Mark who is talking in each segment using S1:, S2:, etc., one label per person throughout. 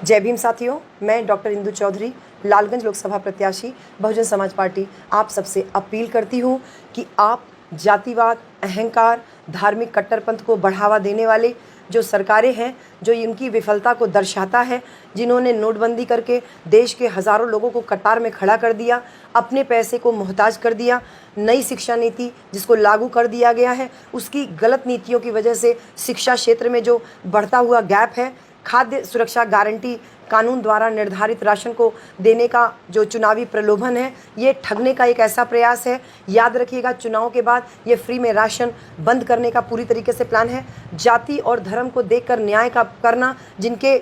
S1: जय भीम साथियों, मैं डॉक्टर इंदु चौधरी, लालगंज लोकसभा प्रत्याशी बहुजन समाज पार्टी आप सबसे अपील करती हूँ कि आप जातिवाद, अहंकार, धार्मिक कट्टरपंथ को बढ़ावा देने वाले जो सरकारें हैं, जो इनकी विफलता को दर्शाता है, जिन्होंने नोटबंदी करके देश के हज़ारों लोगों को कतार में खड़ा कर दिया, अपने पैसे को मोहताज कर दिया, नई शिक्षा नीति जिसको लागू कर दिया गया है, उसकी गलत नीतियों की वजह से शिक्षा क्षेत्र में जो बढ़ता हुआ गैप है, खाद्य सुरक्षा गारंटी कानून द्वारा निर्धारित राशन को देने का जो चुनावी प्रलोभन है, ये ठगने का एक ऐसा प्रयास है। याद रखिएगा, चुनाव के बाद ये फ्री में राशन बंद करने का पूरी तरीके से प्लान है। जाति और धर्म को देखकर न्याय का करना जिनके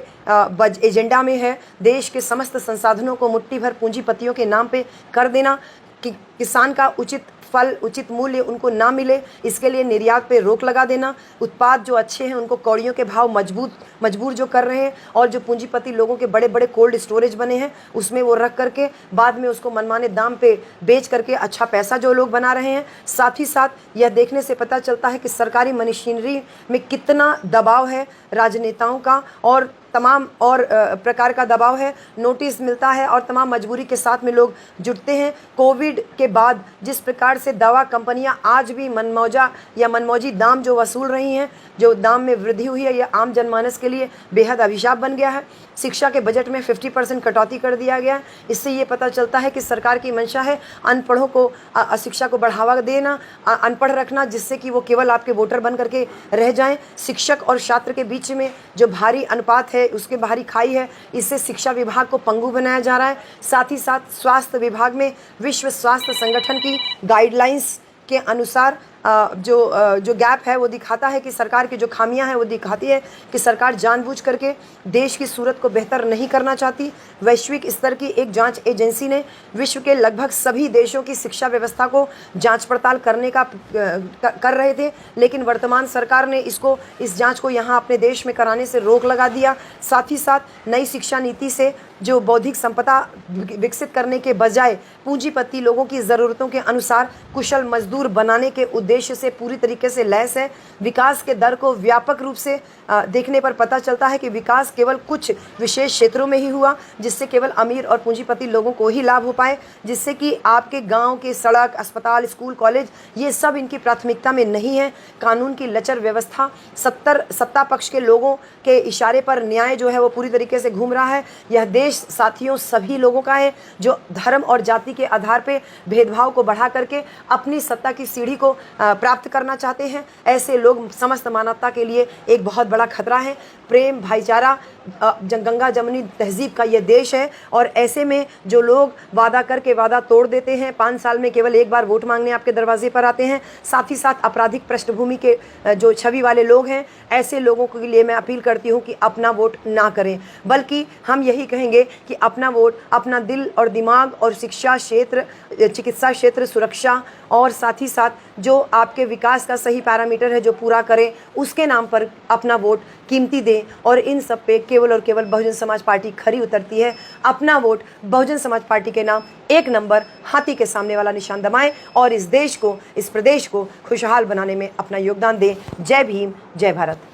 S1: एजेंडा में है, देश के समस्त संसाधनों को मुट्ठी भर पूंजीपतियों के नाम पे कर देना, कि किसान का उचित फल, उचित मूल्य उनको ना मिले, इसके लिए निर्यात पे रोक लगा देना, उत्पाद जो अच्छे हैं उनको कौड़ियों के भाव मजबूर जो कर रहे हैं, और जो पूंजीपति लोगों के बड़े बड़े कोल्ड स्टोरेज बने हैं उसमें वो रख करके बाद में उसको मनमाने दाम पे बेच करके अच्छा पैसा जो लोग बना रहे हैं। साथ ही साथ यह देखने से पता चलता है कि सरकारी मशीनरी में कितना दबाव है राजनेताओं का, और तमाम और प्रकार का दबाव है, नोटिस मिलता है और तमाम मजबूरी के साथ में लोग जुटते हैं। कोविड के बाद जिस प्रकार से दवा कंपनियां आज भी मनमौजी दाम जो वसूल रही हैं, जो दाम में वृद्धि हुई है, यह आम जनमानस के लिए बेहद अभिशाप बन गया है। शिक्षा के बजट में 50% कटौती कर दिया गया है। इससे ये पता चलता है कि सरकार की मंशा है अनपढ़ों को शिक्षा को बढ़ावा देना, अनपढ़ रखना, जिससे कि वो केवल आपके वोटर बन करके रह जाएं। शिक्षक और छात्र के बीच में जो भारी अनुपात है, उसके बाहरी खाई है, इससे शिक्षा विभाग को पंगु बनाया जा रहा है। साथ ही साथ स्वास्थ्य विभाग में विश्व स्वास्थ्य संगठन की गाइडलाइंस के अनुसार जो गैप है वो दिखाता है कि सरकार की जो खामियां हैं वो दिखाती है कि सरकार जानबूझ करके देश की सूरत को बेहतर नहीं करना चाहती। वैश्विक स्तर की एक जांच एजेंसी ने विश्व के लगभग सभी देशों की शिक्षा व्यवस्था को जांच पड़ताल करने का कर रहे थे, लेकिन वर्तमान सरकार ने इस जांच को यहाँ अपने देश में कराने से रोक लगा दिया। साथ ही साथ नई शिक्षा नीति से जो बौद्धिक संपदा विकसित करने के बजाय पूंजीपति लोगों की ज़रूरतों के अनुसार कुशल मजदूर बनाने के उद्देश्य से पूरी तरीके से लैस है। विकास के दर को व्यापक रूप से देखने पर पता चलता है कि विकास केवल कुछ विशेष क्षेत्रों में ही हुआ, जिससे केवल अमीर और पूंजीपति लोगों को ही लाभ हो पाए, जिससे कि आपके गांव के सड़क, अस्पताल, स्कूल, कॉलेज, ये सब इनकी प्राथमिकता में नहीं है। कानून की लचर व्यवस्था, सत्ता पक्ष के लोगों के इशारे पर न्याय जो है वो पूरी तरीके से घूम रहा है। यह देश साथियों सभी लोगों का है जो धर्म और जाति के आधार पे भेदभाव को बढ़ा करके अपनी सत्ता की सीढ़ी को प्राप्त करना चाहते हैं। ऐसे लोग समस्त मानवता के लिए एक बहुत बड़ा खतरा है। प्रेम, भाईचारा, गंगा जमुनी तहजीब का यह देश है, और ऐसे में जो लोग वादा करके वादा तोड़ देते हैं, 5 साल में केवल एक बार वोट मांगने आपके दरवाजे पर आते हैं, साथ ही साथ आपराधिक पृष्ठभूमि के जो छवि वाले लोग हैं, ऐसे लोगों के लिए मैं अपील करती हूं कि अपना वोट ना करें, बल्कि हम यही कहेंगे कि अपना वोट अपना दिल और दिमाग और शिक्षा क्षेत्र, चिकित्सा क्षेत्र, सुरक्षा और साथ ही साथ जो आपके विकास का सही पैरामीटर है जो पूरा करें, उसके नाम पर अपना वोट कीमती दें। और इन सब पे केवल और केवल बहुजन समाज पार्टी खरी उतरती है। अपना वोट बहुजन समाज पार्टी के नाम 1 नंबर हाथी के सामने वाला निशान दबाएं और इस देश को, इस प्रदेश को खुशहाल बनाने में अपना योगदान दें। जय भीम, जय भारत।